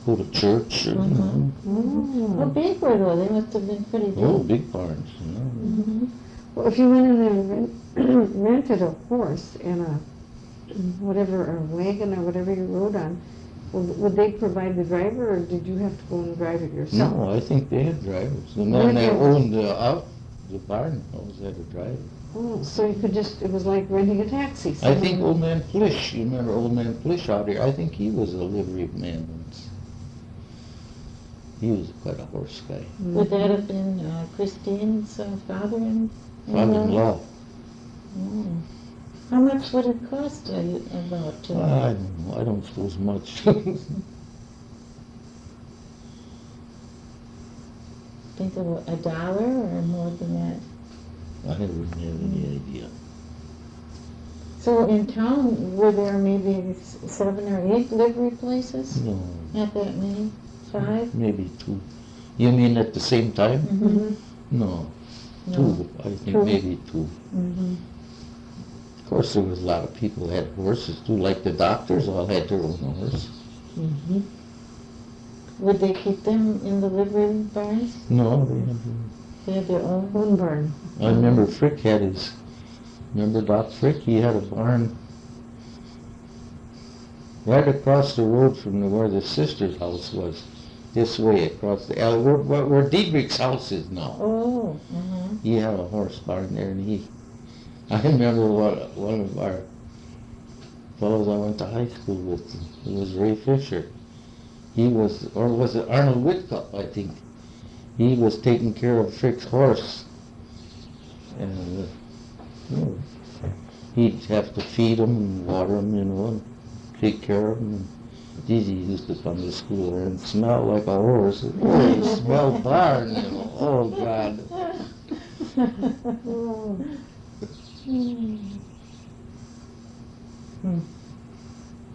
go to church. Or, How big were they? They must have been pretty big. Oh, big barns. Well, if you went in there and rented a horse and a wagon or whatever you rode on, would they provide the driver, or did you have to go and drive it yourself? No, I think they had drivers. And Where then they did- owned the barn always had a driver. Oh, so you could it was like renting a taxi. I think Old Man Plish, you remember Old Man Plish out here? I think he was a livery man once. He was quite a horse guy. Would that have been Christine's father-in-law? Father-in-law. Oh. How much would it cost about to? I don't know. I don't suppose much. Think of $1 or more than that? I wouldn't have any idea. So in town, were there maybe 7 or 8 livery places? No, Not that many? 5? maybe 2. You mean at the same time? Mm-hmm. No, No. 2. I think 2. maybe 2. Mm-hmm. Of course, there was a lot of people who had horses too, like the doctors all had their own horse. Mm-hmm. Would they keep them in the livery barns? No, They had their own? One barn. I remember Frick had his. Remember Doc Frick? He had a barn right across the road from where the sister's house was. This way across the alley, where Diedrich's house is now. Oh, uh-huh. He had a horse barn there, and I remember one of our fellows I went to high school with. It was Ray Fisher. He was, or was it Arnold Whitcup? I think. He was taking care of Frick's horse, and he'd have to feed him and water him, and take care of him. And Dizzy used to come to school there and smell like a horse. He smelled barn, Oh God.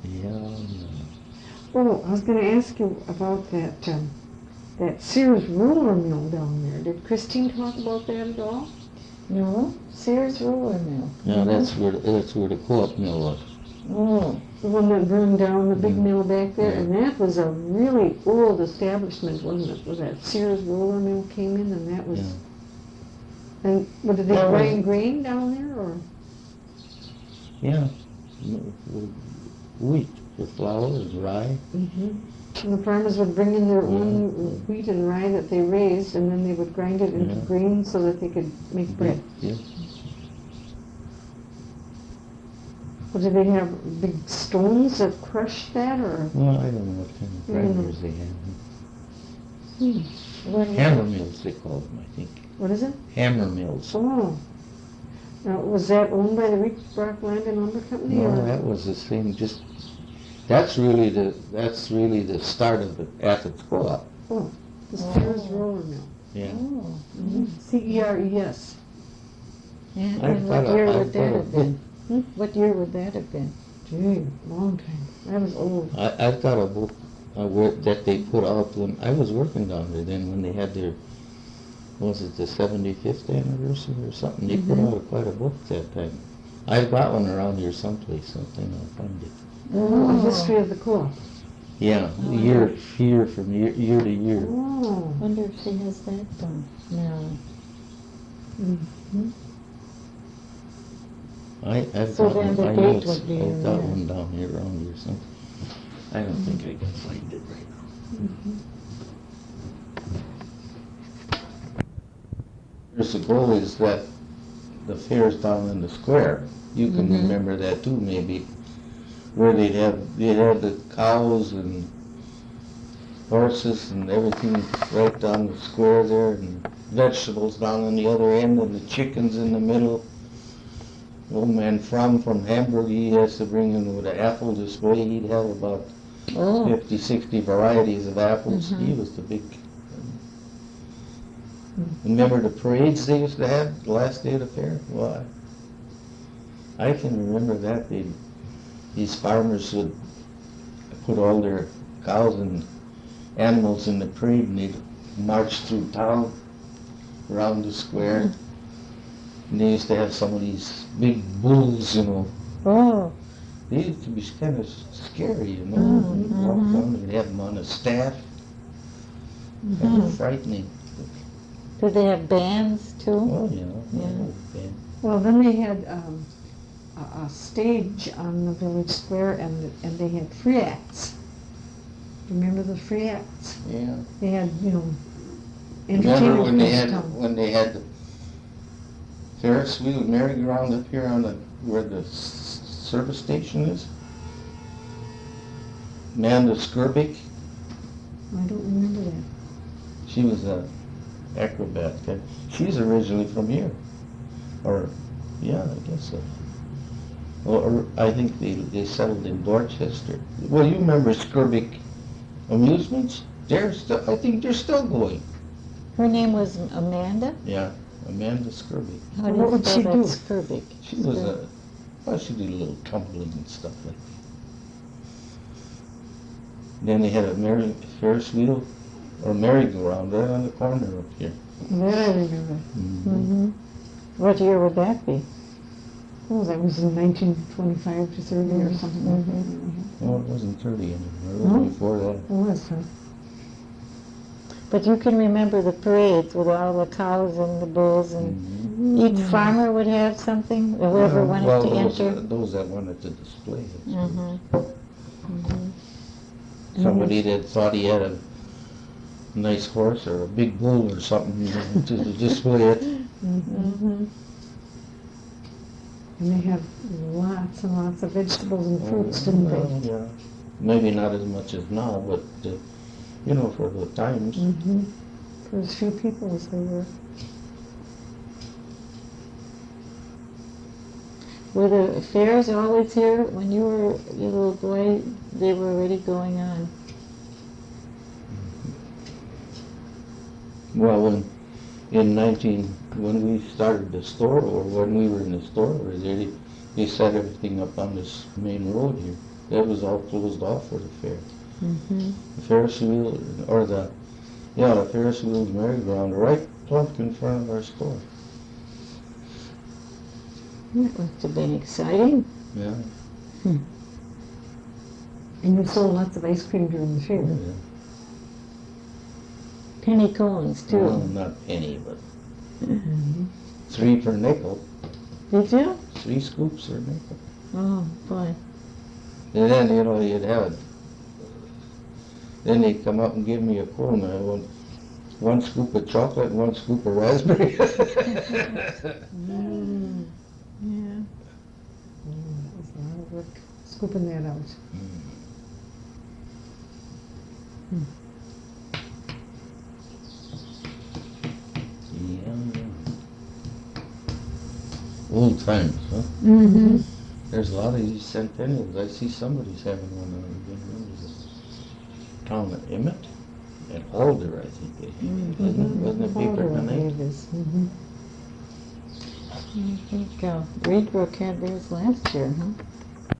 Yeah. Oh, I was going to ask you about that Sears roller mill down there. Did Christine talk about that at all? No, Sears roller mill. Yeah, that's where the co-op mill was. Oh, The one that burned down, the big mill back there, and that was a really old establishment, wasn't it? Was that Sears roller mill came in, and that was. Yeah. And what did they That was- grind grain down there, or? Yeah. Wheat, the flour and rye. Mm-hmm. And the farmers would bring in their own wheat and rye that they raised, and then they would grind it into grain so that they could make bread. Yeah. Or did they have big stones that crushed that, or? Well, I don't know what kind of grinders they had. when Hammer mills, they called them, I think. What is it? Hammer mills. Oh. Now, was that owned by the Reach Rock Land and Lumber Company? No, or? that was the same. That's really the start of the Athens co-op. Oh, the Sears roller mill. Yeah. Oh, CERES. and, I and what thought year I would that thought have been? What year would that have been? Gee, long time. That was old. I got a book that they put out when I was working down there. Then when they had their, was it the 75th anniversary or something? They put out quite a book that time. I've got one around here someplace. Sometime I'll find it. Oh, a history of the co-op. Yeah, year from year to year. Oh. Wonder if she has that done now. Mm-hmm. I've So got then one, the I know date it's, would be I've in got there. one down here around here somewhere. I don't think I can find it right now. Years ago is that the fairs down in the square, you can Mhm. remember that too maybe, where they'd have the cows and horses and everything right down the square there, and vegetables down on the other end, and the chickens in the middle. Old man from Hamburg, he has to bring in with an apple display. He'd have about Oh, 50, 60 varieties of apples. Mhm. He was the big. Remember the parades they used to have the last day of the fair? Well, I can remember that. These farmers would put all their cows and animals in the parade, and they'd march through town around the square. And they used to have some of these big bulls, you know. oh, They used to be kind of scary, you know. Mm, You'd walk mhm. down, they'd have them on a staff. Kind Mhm. of frightening. Did they have bands too? Oh, yeah. Yeah. Well, then they had a stage on the village square, and they had free acts. Remember the free acts? Yeah. They had, Remember entertainment when they across had town. when they had the Ferris wheel merry-go-round up here on the where the service station is? Amanda Skirbick, I don't remember that. she was a acrobat. She's originally from here, or yeah, I guess so. Or I think they settled in Dorchester. Well, you remember Skirbick Amusements? They're still. I think they're still going. Her name was Amanda? Yeah, Amanda Skirbick. How So do what you would spell she that? do? Skirbick. She was a. Well, she did a little tumbling and stuff like that. Then they had a Ferris wheel or merry-go-round right on the corner up here. That I remember. Mm-hmm. What year would that be? Oh, that was in 1925 to 30 or something like that. No, it wasn't 30 anymore. It was No? before that. It was, huh? But you can remember the parades with all the cows and the bulls, and each farmer would have something, whoever wanted well, to those, enter. those that wanted to display it. Mm-hmm. Somebody that thought he had a nice horse or a big bull or something, you know, to display it. Mm-hmm. And they had lots and lots of vegetables and fruits, didn't Well, they? yeah. Maybe not as much as now, but you know, for the times. Mm-hmm. For as few people as they were. Were the fairs always here when you were a little boy? They were already going on. Well, when we started the store, or when we were in the store, they set everything up on this main road here. That was all closed off for the fair. Mm-hmm. The Ferris wheel, or the Ferris wheel merry-go-round, right plump in front of our store. That must have been exciting. Yeah. And you sold lots of ice cream during the fair. Yeah. Penny cones too. Well, not penny, but Mm-hmm. 3 per nickel. Did you? 3 scoops per nickel. Oh boy. And then, you know, you'd have it. Then they'd come up and give me a cone. I want 1 scoop of chocolate and 1 scoop of raspberry. Mm. Yeah. That was a lot of work scooping that out. Yeah. Old times, huh? Mm-hmm. There's a lot of these centennials. I see somebody's having one on again. What is it? Town of Emmett and Alder, I think they had. Wasn't it bigger than It that? is. Mm-hmm. I think Reedbrook had theirs last year, huh?